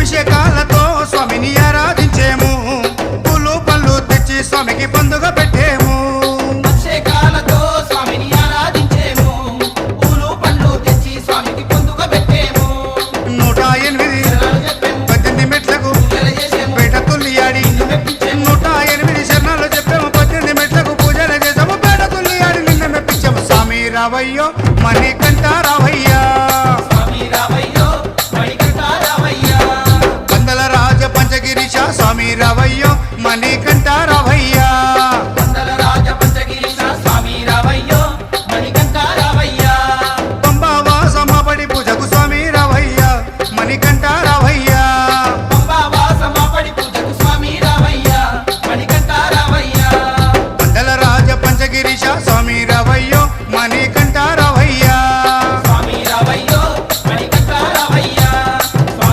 అభిషేకాలతో స్వామిని ఆరాధించేము పూలు పళ్ళు తెచ్చి స్వామికి పండుగ పెట్టేము అభిషేకాలతో స్వామిని ఆరాధించేము పూలు పండ్లు తెచ్చి స్వామికి పండుగ పెట్టేము 108 మెట్లకు పేట తుల్లియాడి 108 శరణాలు చెప్పాము 18 మెట్లకు పూజలు చేసాము పేట తుల్లియాడి నిన్న మెప్పించాము స్వామి రావయ్యో మణికంఠ రావయ్యా స్వామి రావయ్యో మణికంఠ రావయ్యా పందల రాజ పంచగిరీశ స్వామి రావయ్యో మణికంఠ రావయ్యా పందల రాజ పంచగిరీశ స్వామి రావయ్యో మణికంఠ రావయ్యా పంబావాస మాపడి పూజకు స్వామి రావయ్యా మణికంఠ రావయ్యా పంబావాస మాపడి పూజకు స్వామి రావయ్యా మణికంఠ రావయ్యా పందల రాజ పంచగిరీశ స్వామి